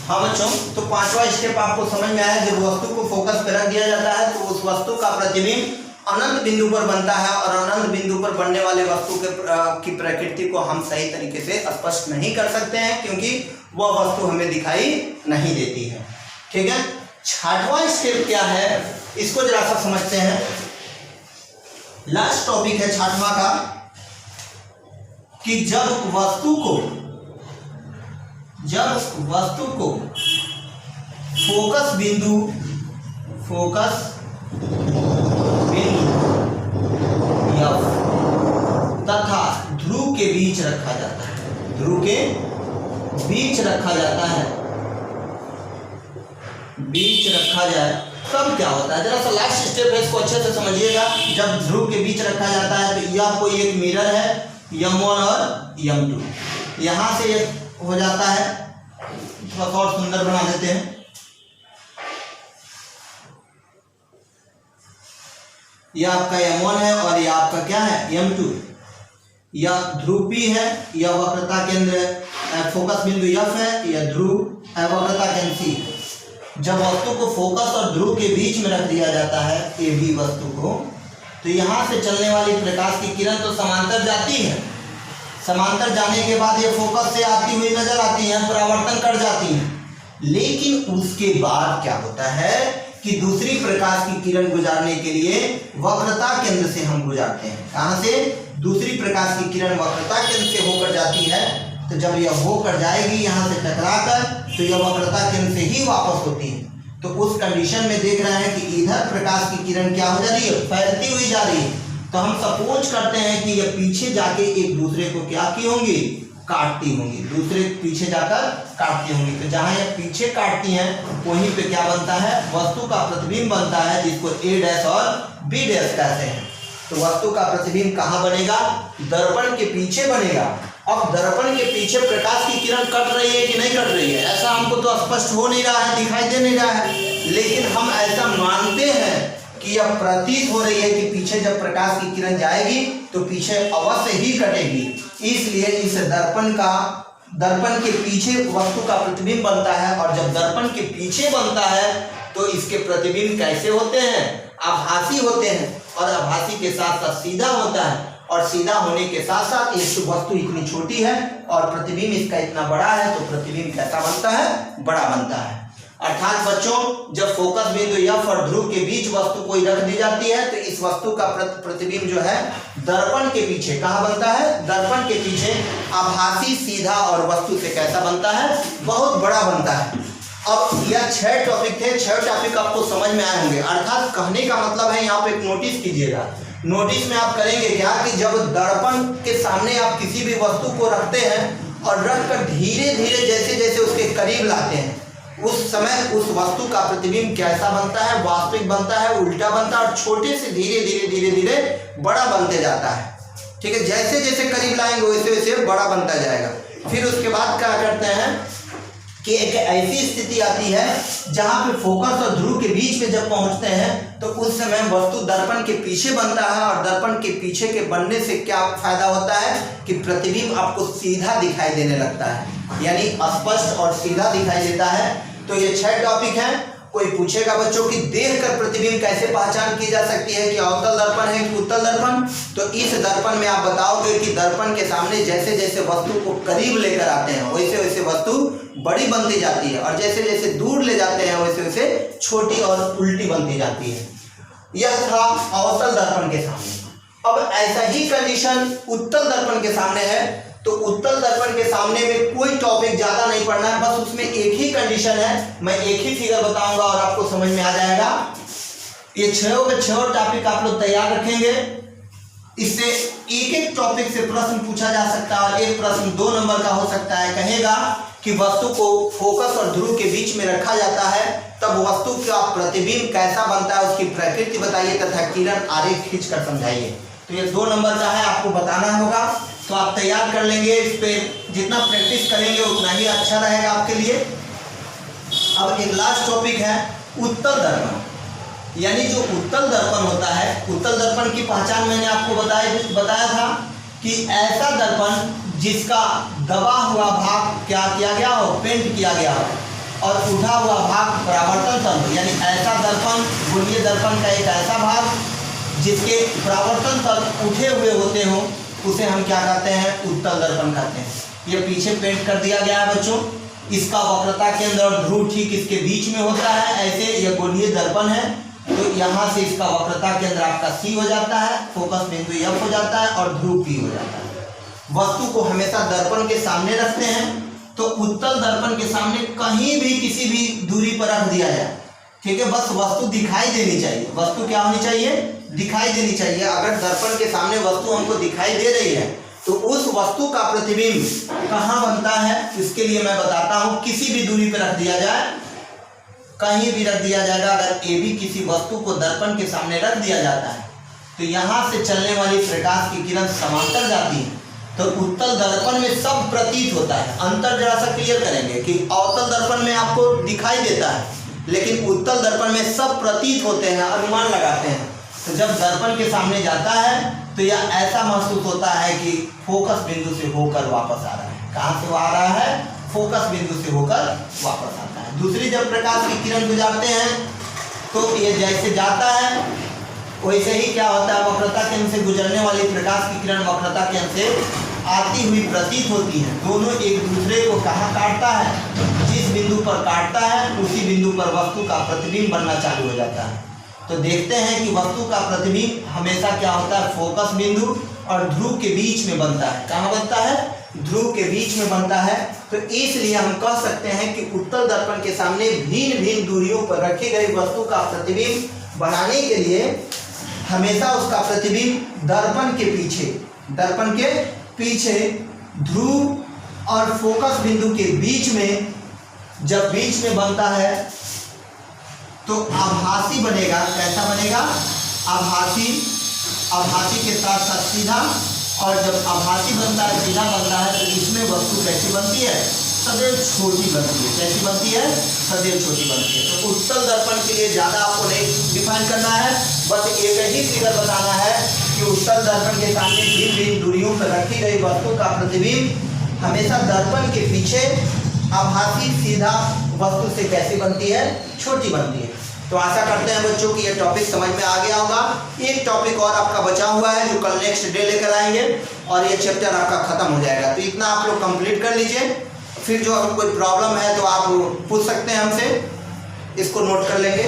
हाँ बच्चों, तो पांचवा स्टेप आपको समझ में आया। जब वस्तु को फोकस पर रख दिया जाता है तो उस वस्तु का प्रतिबिंब अनंत बिंदु पर बनता है और अनंत बिंदु पर बनने वाले वस्तु की प्रकृति को हम सही तरीके से स्पष्ट नहीं कर सकते हैं, क्योंकि वह वस्तु हमें दिखाई नहीं देती है। ठीक है, छठवां स्टेप क्या है इसको जरा सा समझते हैं। लास्ट टॉपिक है छठवां का कि जब वस्तु को फोकस बिंदु F तथा ध्रुव के बीच रखा जाता है, ध्रुव के बीच रखा जाता है, बीच रखा जाए तब क्या होता है। जरा सा लास्ट स्टेप है, इसको अच्छे से समझिएगा। जब ध्रुव के बीच रखा जाता है तो यह कोई एक मिरर है M1 और M2, यहां से ये हो जाता है। थोड़ा सा और सुंदर बना देते हैं। यह आपका M1 है और यह आपका क्या है M2। यह ध्रुव P है, यह वक्रता केंद्र फोकस बिंदु F है, यह ध्रुव वक्रता केंद्र C है। जब वस्तु को फोकस और ध्रुव के बीच में रख दिया जाता है AB वस्तु को, तो यहाँ से चलने वाली प्रकाश की किरण तो समांतर जाती है। समांतर जाने के बाद ये फोकस से आती हुई नजर आती है, परावर्तन कर जाती है। लेकिन उसके बाद क्या होता है कि दूसरी प्रकाश की किरण गुजारने के लिए वक्रता केंद्र से हम गुजारते हैं। कहाँ से? दूसरी प्रकाश की किरण वक्रता केंद्र से होकर जाती है। तो जब यह होकर जाएगी यहाँ से टकराकर, तो यह वक्रता केंद्र से ही वापस होती है। तो उस कंडीशन में देख रहे हैं कि इधर प्रकाश की किरण क्या हो जा रही है, फैलती हुई जा रही है। तो हम सपोज करते हैं कि यह पीछे जाके एक दूसरे को क्या की होंगी, काटती होंगी, दूसरे पीछे जाकर काटती होंगी। तो जहां ये पीछे काटती हैं वहीं पे क्या बनता है, वस्तु का प्रतिबिंब बनता है, जिसको A' और B' कहते हैं। तो वस्तु का प्रतिबिंब कहाँ बनेगा, दर्पण के पीछे बनेगा। अब दर्पण के पीछे प्रकाश की किरण कट रही है कि नहीं कट रही है, ऐसा हमको तो स्पष्ट हो नहीं रहा है, दिखाई दे नहीं रहा है, लेकिन हम ऐसा मानते हैं कि यह प्रतीत हो रही है कि पीछे जब प्रकाश की किरण जाएगी तो पीछे अवश्य ही कटेगी। इसलिए इस दर्पण के पीछे वस्तु का प्रतिबिंब बनता है। और जब दर्पण के पीछे बनता है तो इसके प्रतिबिंब कैसे होते हैं, आभासी होते हैं। और आभासी के साथ साथ सीधा होता है, और सीधा होने के साथ साथ ये वस्तु इतनी छोटी है और प्रतिबिंब इसका इतना बड़ा है, तो प्रतिबिंब कैसा बनता है, बड़ा बनता है। अर्थात बच्चों, जब फोकस बिंदु F और ध्रुव के बीच वस्तु कोई रख दी जाती है तो इस वस्तु का प्रतिबिंब जो है दर्पण के पीछे कहाँ बनता है, दर्पण के पीछे आभासी, सीधा और वस्तु से कैसा बनता है, बहुत बड़ा बनता है। अब यह 6 टॉपिक थे, 6 टॉपिक आपको समझ में आए होंगे। अर्थात कहने का मतलब है, यहाँ पे एक नोटिस कीजिएगा। नोटिस में आप करेंगे क्या कि जब दर्पण के सामने आप किसी भी वस्तु को रखते हैं और रखकर धीरे धीरे जैसे जैसे उसके करीब लाते हैं, उस समय उस वस्तु का प्रतिबिंब कैसा बनता है, वास्तविक बनता है, उल्टा बनता है, और छोटे से धीरे धीरे बड़ा बनते जाता है। ठीक है, जैसे जैसे करीब लाएंगे वैसे वैसे बड़ा बनता जाएगा। फिर उसके बाद क्या करते हैं कि एक ऐसी स्थिति आती है जहां पे फोकस और ध्रुव के बीच में जब पहुंचते हैं तो उस समय वस्तु दर्पण के पीछे बनता है। और दर्पण के पीछे के बनने से क्या फायदा होता है कि प्रतिबिंब आपको सीधा दिखाई देने लगता है, यानी स्पष्ट और सीधा दिखाई देता है। तो ये 6 टॉपिक हैं। कोई पूछेगा बच्चों कि देखकर प्रतिबिंब कैसे पहचान की जा सकती है कि अवतल दर्पण है कि उत्तल दर्पण, तो इस दर्पण में आप बताओगे कि दर्पण के सामने जैसे जैसे वस्तु को करीब लेकर आते हैं वैसे वैसे वस्तु बड़ी बनती जाती है, और जैसे जैसे दूर ले जाते हैं वैसे वैसे छोटी और उल्टी बनती जाती है। यह था अवतल दर्पण के सामने। अब ऐसा ही कंडीशन उत्तल दर्पण के सामने है। तो उत्तल दर्पण के सामने में कोई टॉपिक ज्यादा नहीं पढ़ना है, बस उसमें एक ही कंडीशन है। मैं एक ही फिगर बताऊंगा और आपको समझ में आ जाएगा। ये 6 के 6 टॉपिक आप लोग तैयार रखेंगे। इससे एक एक टॉपिक से प्रश्न पूछा जा सकता है, और एक प्रश्न 2 नंबर का हो सकता है। कहेगा कि वस्तु को फोकस और ध्रुव के बीच में रखा जाता है, तब वस्तु का प्रतिबिंब कैसा बनता है, उसकी प्रकृति बताइए तथा किरण आरेख खींचकर समझाइए। तो ये 2 नंबर का है, आपको बताना होगा। तो आप तैयार कर लेंगे, इस पे जितना प्रैक्टिस करेंगे उतना ही अच्छा रहेगा आपके लिए। अब एक लास्ट टॉपिक है उत्तल दर्पण, यानी जो उत्तल दर्पण होता है, उत्तल दर्पण की पहचान मैंने आपको बताया था कि ऐसा दर्पण जिसका दबा हुआ भाग क्या किया गया हो, पेंट किया गया हो, और उठा हुआ भाग परावर्तन तंतु, यानी ऐसा दर्पण, गोलीय दर्पण का एक ऐसा भाग जिसके परावर्तन तंतु उठे हुए होते हो, उसे हम क्या कहते हैं? उत्तल दर्पण कहते हैं। ये पीछे पेंट कर दिया गया है बच्चों। इसका वक्रता केंद्र और ध्रुव ठीक इसके बीच में होता है। ऐसे यह गोलीय दर्पण है, तो यहाँ से इसका वक्रता केंद्र आपका C हो जाता है, फोकस बिंदु F हो जाता है और ध्रुव P हो जाता है। वस्तु को हमेशा दर्पण के सामने रखते हैं, तो उत्तल दर्पण के सामने कहीं भी किसी भी दूरी पर रख दिया जाए, ठीक है, बस वस्तु दिखाई देनी चाहिए। वस्तु क्या होनी चाहिए? दिखाई देनी चाहिए। अगर दर्पण के सामने वस्तु हमको दिखाई दे रही है तो उस वस्तु का प्रतिबिंब कहाँ बनता है, इसके लिए मैं बताता हूँ। किसी भी दूरी पर रख दिया जाए, कहीं भी रख दिया जाएगा, अगर ए भी किसी वस्तु को दर्पण के सामने रख दिया जाता है तो यहाँ से चलने वाली प्रकाश की किरण समांतर जाती है, तो उत्तल दर्पण में सब प्रतीत होता है। अंतर जरा सा क्लियर करेंगे कि अवतल दर्पण में आपको दिखाई देता है, लेकिन उत्तल दर्पण में सब प्रतीत होते हैं, अनुमान लगाते हैं। तो जब दर्पण के सामने जाता है तो यह ऐसा महसूस होता है कि फोकस बिंदु से होकर वापस आ रहा है। कहाँ से आ रहा है? फोकस बिंदु से होकर वापस आता है। दूसरी जब प्रकाश की किरण गुजारते हैं तो ये जैसे जाता है वैसे ही क्या होता है, वक्रता केंद्र से गुजरने वाली प्रकाश की किरण वक्रता केंद्र से आती हुई प्रतीत होती है। दोनों एक दूसरे को कहाँ काटता है? जिस बिंदु पर काटता है उसी बिंदु पर वस्तु का प्रतिबिंब बनना चालू हो जाता है। तो देखते हैं कि वस्तु का प्रतिबिंब हमेशा क्या होता है? फोकस बिंदु और ध्रुव के बीच में बनता है। कहाँ बनता है? ध्रुव के बीच में बनता है। तो इसलिए हम कह सकते हैं कि उत्तल दर्पण के सामने भिन्न भिन्न दूरियों पर रखी गई वस्तु का प्रतिबिंब बनाने के लिए हमेशा उसका प्रतिबिंब दर्पण के पीछे ध्रुव और फोकस बिंदु के बीच में, जब बीच में बनता है तो आभासी बनेगा। कैसा बनेगा? आभासी के साथ साथ सीधा, और जब आभासी बनता है, सीधा बनता है, तो इसमें वस्तु कैसी बनती है? सदैव छोटी बनती है। कैसी बनती है? सदैव छोटी बनती है। तो उत्तल दर्पण के लिए ज़्यादा आपको नहीं डिफाइन करना है, बस एक ही फिगर बताना है कि उत्तल दर्पण के सामने भिन्न भिन्न दूरियों पर रखी गई वस्तु का प्रतिबिंब हमेशा दर्पण के पीछे आभासी सीधा वस्तु से कैसी बनती है? छोटी बनती है। तो आशा करते हैं बच्चों कि ये टॉपिक समझ में आ गया होगा। एक टॉपिक और आपका बचा हुआ है जो कल नेक्स्ट डे लेकर आएंगे और ये चैप्टर आपका खत्म हो जाएगा। तो इतना आप लोग कंप्लीट कर लीजिए, फिर जो अगर कोई प्रॉब्लम है तो आप पूछ सकते हैं हमसे, इसको नोट कर लेंगे।